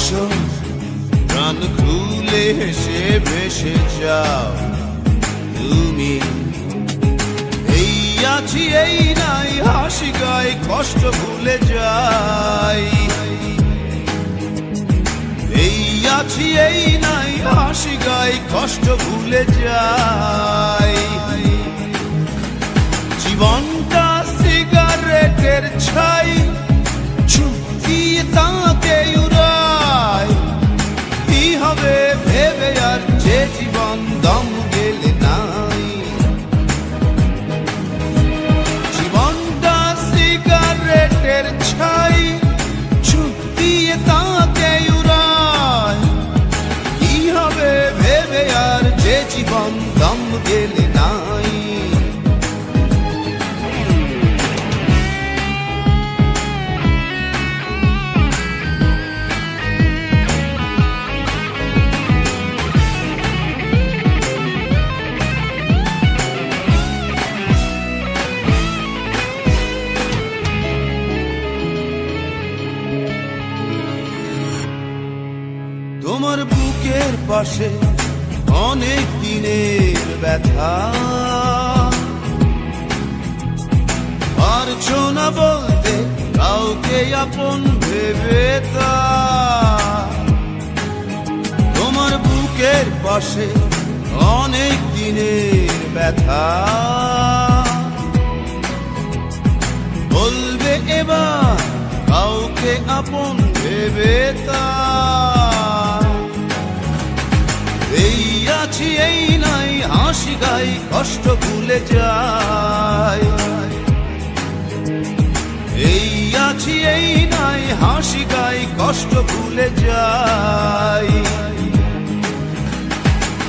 আসো প্রাণ খুলে হেসে ভেসে যাও তুমি। এই আছি এই নাই হাসি গায় কষ্ট ভুলে যাই। এই আছি এই নাই হাসি গায় কষ্ট ভুলে যাই। জীবনটা সিগারেটের ছাই দিয়ে তাকে উড়ায়। কি হবে ভেবে আর যে জীবন দম গেলে নাই। জীবনটা সিগারেটের ছাই দিয়ে তাকে উড়ায়। কি হবে ভেবে আর যে জীবন দম গেলে নাই। তোমার বুকের পাশে অনেক দিনের ব্যথা, পারছো না বলতে কাউকে আপন ভেবে তা। তোমার বুকের পাশে অনেক দিনের ব্যথা, বলবে এবার কাউকে আপন ভেবে তা। এই আছি এই নাই হাসি গাই কষ্ট ভুলে যাই। এই আছি এই নাই হাসি গাই কষ্ট ভুলে যাই।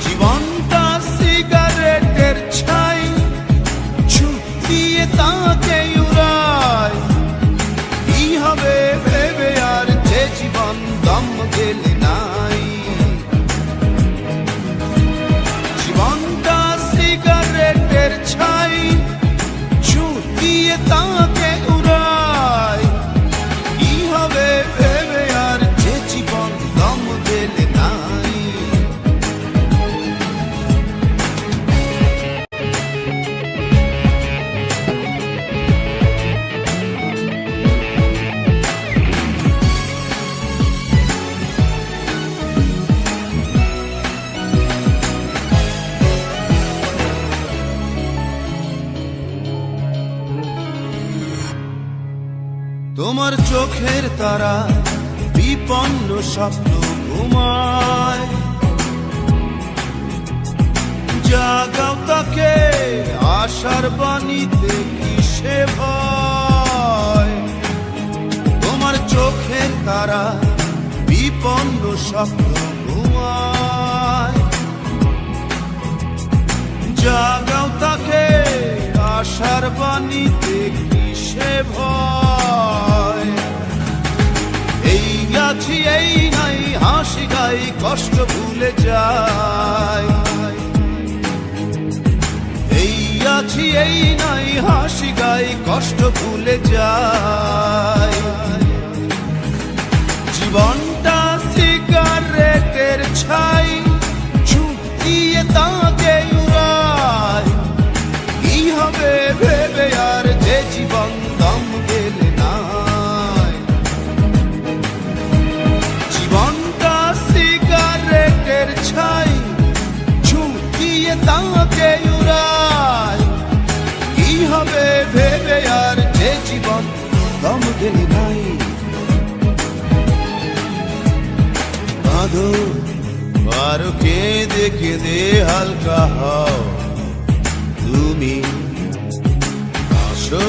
জীবনটা সিগারেটের ছাই দিয়ে তাকে উড়ায়। কি হবে ভেবে আর যে জীবন দম গেলে নাই। জীবনটা সিগারেটের ছাই দিয়ে তাকে উড়ায়। কি হবে ভেবে আর যে জীবন দম গেলে নাই। তোমার চোখের তারা বিপন্ন স্বপ্ন ঘুমায়। জাগাও তাকে আশার বাণীতে কিসে ভয়। তোমার চোখের তারা বিপন্ন স্বপ্ন ঘুমায়। জাগাও তাকে আশার বাণীতে কিসে ভয়। এই আছি এই নাই হাসি গাই কষ্ট ভুলে যাই। এই আছি এই নাই হাসি গাই কষ্ট ভুলে যাই। জীবনটা সিগারেটের ছাই দিয়ে তাকে উড়ায়। কি হবে ভেবে আর যে জীবন দম গেলে নাই। জীবনটা সিগারেটের ছাই দিয়ে তাকে উড়ায়। কি হবে ভেবে আর যে জীবন দম গেলে নাই। বাঁধো আরো কেঁদে কেঁদে হালকা হও তুমি। আসো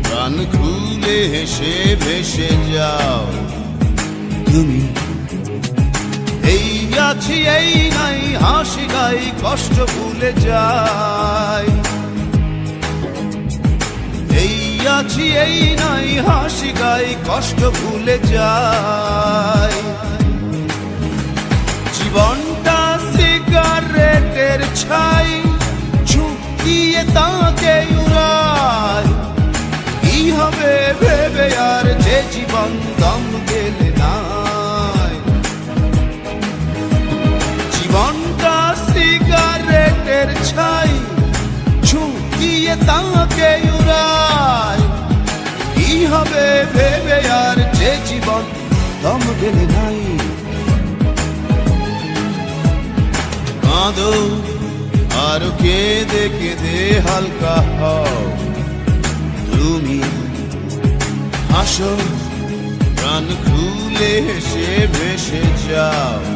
প্রাণ খুলে হেসে ভেসে যাও তুমি। এই আছি এই নাই হাসি গাই কষ্ট ভুলে যাই। এই আছি এই নাই হাসি গাই কষ্ট ভুলে যাই। জীবনটা সিগারেটের ছাই দিয়ে তাকে উড়ায়। কি হবে ভেবে আর যে জীবন দম গেলে নাই। হবে ভেবে আর যে জীবন দম গেলে নাই। কাঁদো আর কেঁদে কেঁদে হালকা হও, তুমি হাসো প্রাণ খুলে হেসে ভেসে যাও।